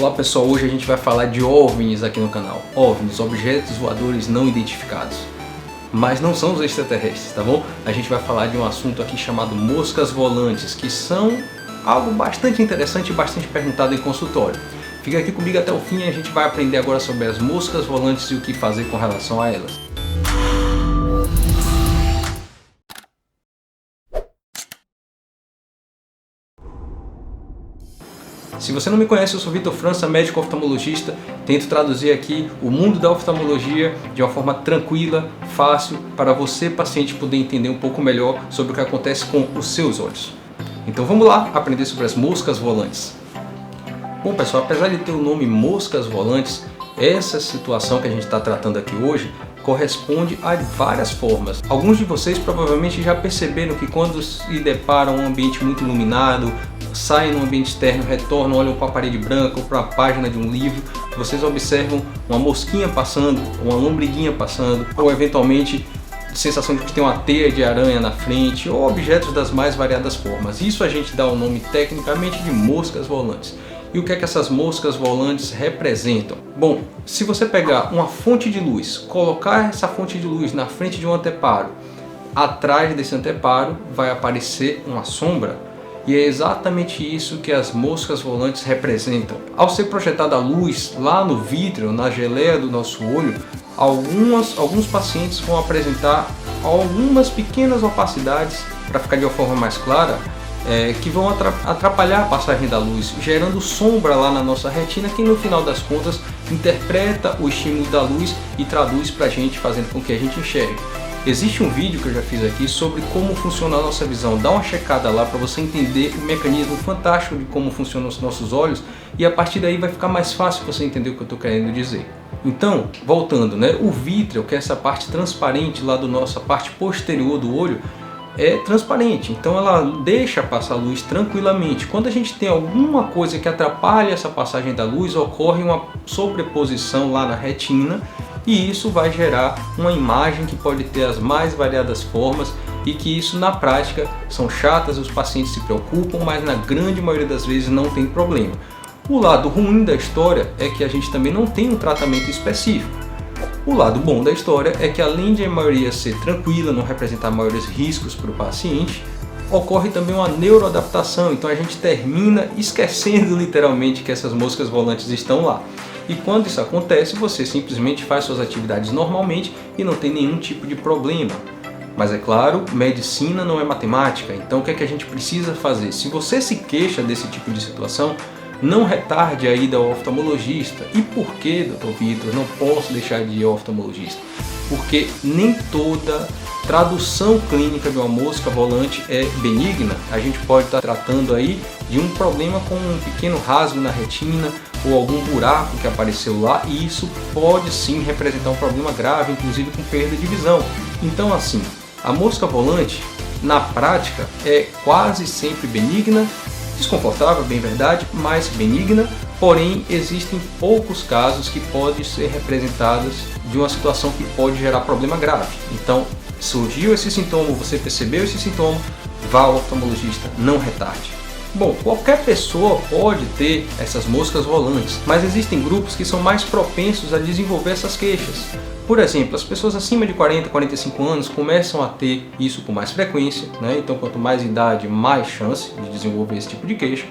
Olá pessoal, hoje a gente vai falar de OVNIs aqui no canal. OVNIs, objetos voadores não identificados. Mas não são os extraterrestres, tá bom? A gente vai falar de um assunto aqui chamado moscas volantes, que são algo bastante interessante e bastante perguntado em consultório. Fica aqui comigo até o fim e a gente vai aprender agora sobre as moscas volantes e o que fazer com relação a elas. Se você não me conhece, eu sou Vitor França, médico oftalmologista. Tento traduzir aqui o mundo da oftalmologia de uma forma tranquila, fácil, para você, paciente, poder entender um pouco melhor sobre o que acontece com os seus olhos. Então vamos lá aprender sobre as moscas volantes. Bom pessoal, apesar de ter o nome moscas volantes, essa situação que a gente está tratando aqui hoje corresponde a várias formas. Alguns de vocês provavelmente já perceberam que quando se deparam um ambiente muito iluminado, saem no ambiente externo, retornam, olham para a parede branca ou para a página de um livro, vocês observam uma mosquinha passando, uma lombriguinha passando, ou eventualmente sensação de que tem uma teia de aranha na frente, ou objetos das mais variadas formas. Isso a gente dá o nome tecnicamente de moscas volantes. E o que é que essas moscas volantes representam? Bom, se você pegar uma fonte de luz, colocar essa fonte de luz na frente de um anteparo, atrás desse anteparo vai aparecer uma sombra. E é exatamente isso que as moscas volantes representam. Ao ser projetada a luz lá no vítreo, na geleia do nosso olho, alguns pacientes vão apresentar algumas pequenas opacidades, para ficar de uma forma mais clara, que vão atrapalhar a passagem da luz, gerando sombra lá na nossa retina, que no final das contas interpreta o estímulo da luz e traduz para a gente, fazendo com que a gente enxergue. Existe um vídeo que eu já fiz aqui sobre como funciona a nossa visão. Dá uma checada lá para você entender o mecanismo fantástico de como funcionam os nossos olhos, e a partir daí vai ficar mais fácil você entender o que eu estou querendo dizer. Então, voltando, o vítreo, que é essa parte transparente lá da nossa parte posterior do olho, é transparente, então ela deixa passar a luz tranquilamente. Quando a gente tem alguma coisa que atrapalha essa passagem da luz, ocorre uma sobreposição lá na retina, e isso vai gerar uma imagem que pode ter as mais variadas formas, e que isso na prática são chatas, os pacientes se preocupam, mas na grande maioria das vezes não tem problema. O lado ruim da história é que a gente também não tem um tratamento específico. O lado bom da história é que, além de a maioria ser tranquila, não representar maiores riscos para o paciente, ocorre também uma neuroadaptação, então a gente termina esquecendo literalmente que essas moscas volantes estão lá. E quando isso acontece, você simplesmente faz suas atividades normalmente e não tem nenhum tipo de problema. Mas é claro, medicina não é matemática, então o que é que a gente precisa fazer? Se você se queixa desse tipo de situação, não retarde a ida ao oftalmologista. E por que, Dr. Vitor, não posso deixar de ir ao oftalmologista? Porque nem toda tradução clínica de uma mosca volante é benigna. A gente pode estar tratando aí de um problema com um pequeno rasgo na retina ou algum buraco que apareceu lá, e isso pode sim representar um problema grave, inclusive com perda de visão. Então assim, a mosca volante na prática é quase sempre benigna, desconfortável, bem verdade, mas benigna, porém existem poucos casos que podem ser representados de uma situação que pode gerar problema grave. Então, surgiu esse sintoma, você percebeu esse sintoma, vá ao oftalmologista, não retarde. Bom, qualquer pessoa pode ter essas moscas volantes, mas existem grupos que são mais propensos a desenvolver essas queixas. Por exemplo, as pessoas acima de 40, 45 anos começam a ter isso com mais frequência, então quanto mais idade, mais chance de desenvolver esse tipo de queixa.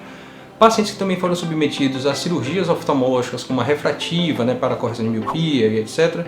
Pacientes que também foram submetidos a cirurgias oftalmológicas como a refrativa, para a correção de miopia e etc.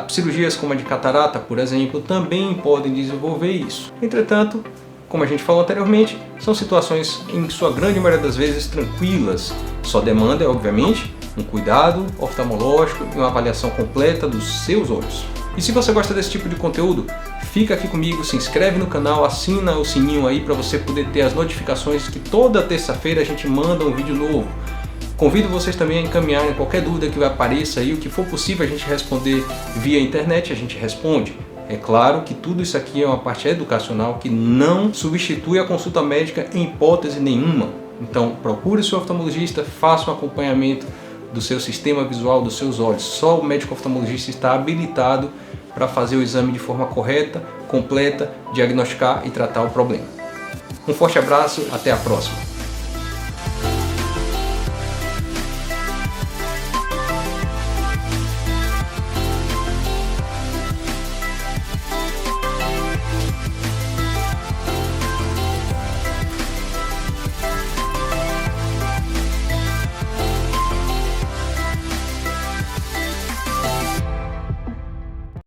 Cirurgias como a de catarata, por exemplo, também podem desenvolver isso. Entretanto, como a gente falou anteriormente, são situações em sua grande maioria das vezes tranquilas. Só demanda, obviamente, um cuidado oftalmológico e uma avaliação completa dos seus olhos. E se você gosta desse tipo de conteúdo, fica aqui comigo, se inscreve no canal, assina o sininho aí para você poder ter as notificações que toda terça-feira a gente manda um vídeo novo. Convido vocês também a encaminharem qualquer dúvida que apareça aí, o que for possível a gente responder via internet, a gente responde. É claro que tudo isso aqui é uma parte educacional que não substitui a consulta médica em hipótese nenhuma. Então procure o seu oftalmologista, faça um acompanhamento do seu sistema visual, dos seus olhos. Só o médico oftalmologista está habilitado para fazer o exame de forma correta, completa, diagnosticar e tratar o problema. Um forte abraço, até a próxima!